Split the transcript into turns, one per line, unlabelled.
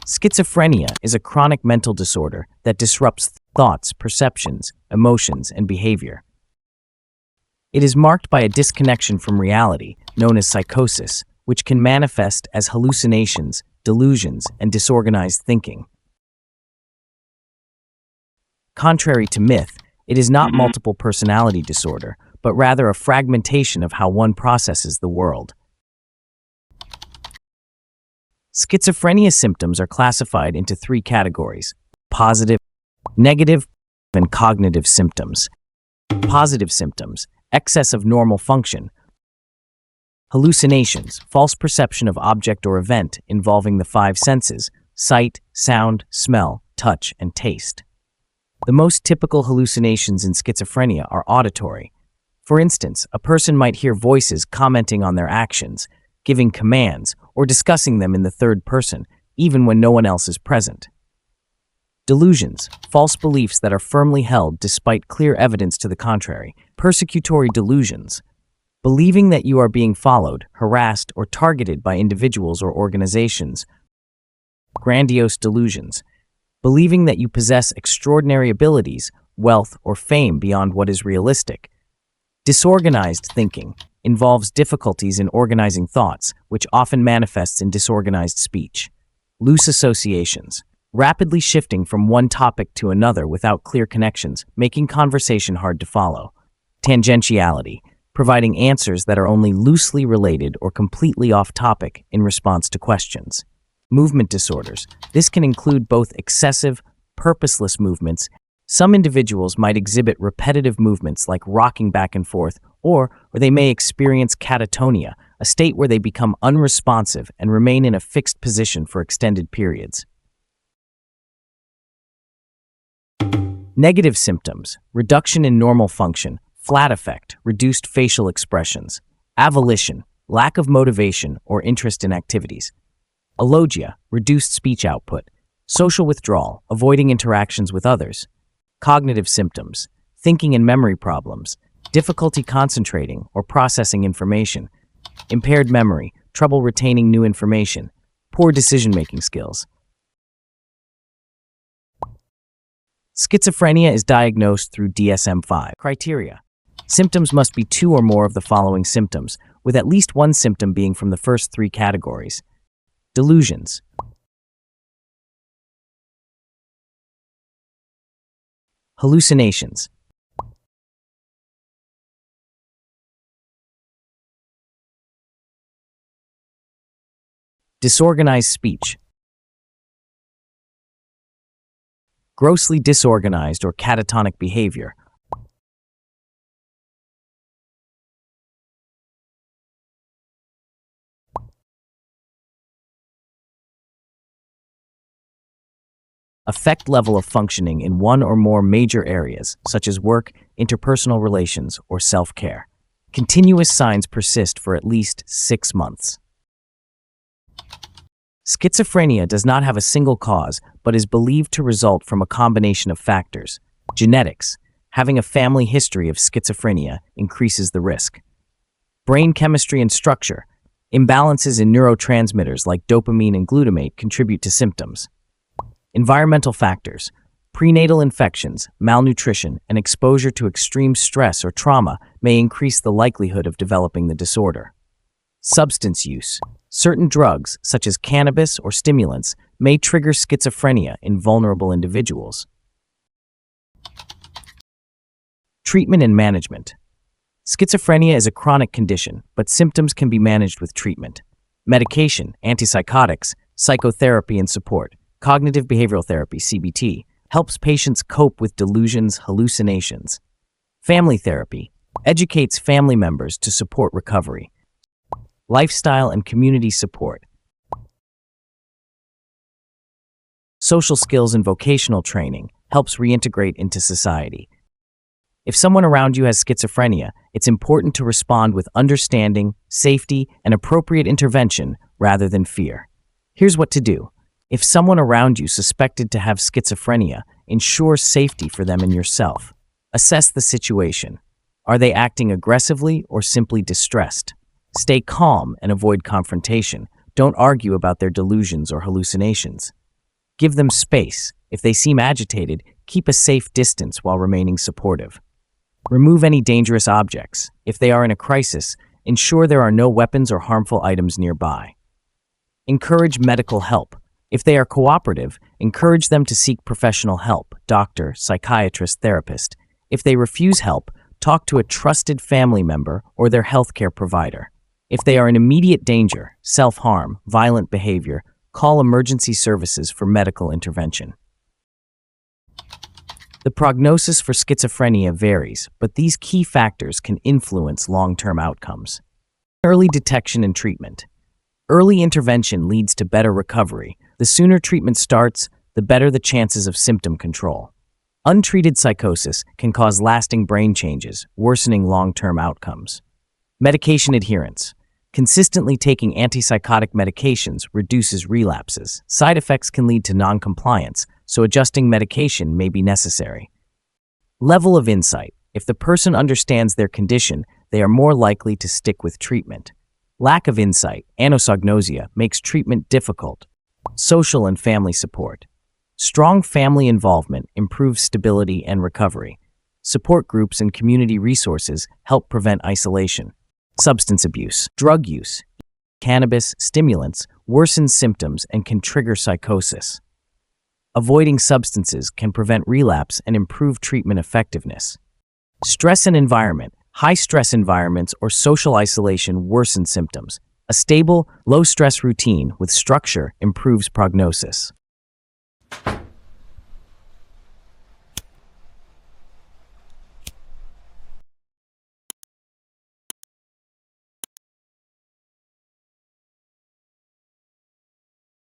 Schizophrenia is a chronic mental disorder that disrupts thoughts, perceptions, emotions, and behavior. It is marked by a disconnection from reality, known as psychosis, which can manifest as hallucinations, delusions, and disorganized thinking. Contrary to myth, it is not multiple personality disorder, but rather a fragmentation of how one processes the world. Schizophrenia symptoms are classified into three categories: positive, negative, and cognitive symptoms. Positive symptoms: excess of normal function. Hallucinations: false perception of object or event involving the five senses: sight, sound, smell, touch, and taste. The most typical hallucinations in schizophrenia are auditory. For instance, a person might hear voices commenting on their actions, giving commands, or discussing them in the third person, even when no one else is present. Delusions: false beliefs that are firmly held despite clear evidence to the contrary. Persecutory delusions: believing that you are being followed, harassed, or targeted by individuals or organizations. Grandiose delusions: believing that you possess extraordinary abilities, wealth, or fame beyond what is realistic. Disorganized thinking involves difficulties in organizing thoughts, which often manifests in disorganized speech. Loose associations: rapidly shifting from one topic to another without clear connections, making conversation hard to follow. Tangentiality: providing answers that are only loosely related or completely off topic in response to questions. Movement disorders: this can include both excessive, purposeless movements. Some individuals might exhibit repetitive movements like rocking back and forth, or they may experience catatonia, a state where they become unresponsive and remain in a fixed position for extended periods. Negative symptoms: reduction in normal function, flat affect, reduced facial expressions. Avolition: lack of motivation or interest in activities. Alogia: reduced speech output. Social withdrawal: avoiding interactions with others. Cognitive symptoms: thinking and memory problems, difficulty concentrating or processing information. Impaired memory: trouble retaining new information. Poor decision-making skills. Schizophrenia is diagnosed through DSM-5 criteria. Symptoms must be two or more of the following symptoms, with at least one symptom being from the first three categories. Delusions: hallucinations, disorganized speech, grossly disorganized or catatonic behavior, affect level of functioning in one or more major areas, such as work, interpersonal relations, or self-care. Continuous signs persist for at least 6 months. Schizophrenia does not have a single cause, but is believed to result from a combination of factors. Genetics: having a family history of schizophrenia increases the risk. Brain chemistry and structure: imbalances in neurotransmitters like dopamine and glutamate contribute to symptoms. Environmental factors: prenatal infections, malnutrition, and exposure to extreme stress or trauma may increase the likelihood of developing the disorder. Substance use: certain drugs, such as cannabis or stimulants, may trigger schizophrenia in vulnerable individuals. Treatment and management: schizophrenia is a chronic condition, but symptoms can be managed with treatment. Medication, antipsychotics, psychotherapy and support. Cognitive behavioral therapy, CBT, helps patients cope with delusions, hallucinations. Family therapy educates family members to support recovery. Lifestyle and community support. Social skills and vocational training helps reintegrate into society. If someone around you has schizophrenia, it's important to respond with understanding, safety, and appropriate intervention rather than fear. Here's what to do. If someone around you suspected to have schizophrenia, ensure safety for them and yourself. Assess the situation. Are they acting aggressively or simply distressed? Stay calm and avoid confrontation. Don't argue about their delusions or hallucinations. Give them space. If they seem agitated, keep a safe distance while remaining supportive. Remove any dangerous objects. If they are in a crisis, ensure there are no weapons or harmful items nearby. Encourage medical help. If they are cooperative, encourage them to seek professional help, doctor, psychiatrist, therapist. If they refuse help, talk to a trusted family member or their healthcare provider. If they are in immediate danger, self-harm, violent behavior, call emergency services for medical intervention. The prognosis for schizophrenia varies, but these key factors can influence long-term outcomes. Early detection and treatment. Early intervention leads to better recovery. The sooner treatment starts, the better the chances of symptom control. Untreated psychosis can cause lasting brain changes, worsening long-term outcomes. Medication adherence. Consistently taking antipsychotic medications reduces relapses. Side effects can lead to non-compliance, so adjusting medication may be necessary. Level of insight. If the person understands their condition, they are more likely to stick with treatment. Lack of insight, anosognosia, makes treatment difficult. Social and family support. Strong family involvement improves stability and recovery. Support groups and community resources help prevent isolation. Substance abuse, drug use, cannabis, stimulants worsen symptoms and can trigger psychosis. Avoiding substances can prevent relapse and improve treatment effectiveness. Stress and environment. High-stress environments or social isolation worsen symptoms. A stable, low-stress routine with structure improves prognosis.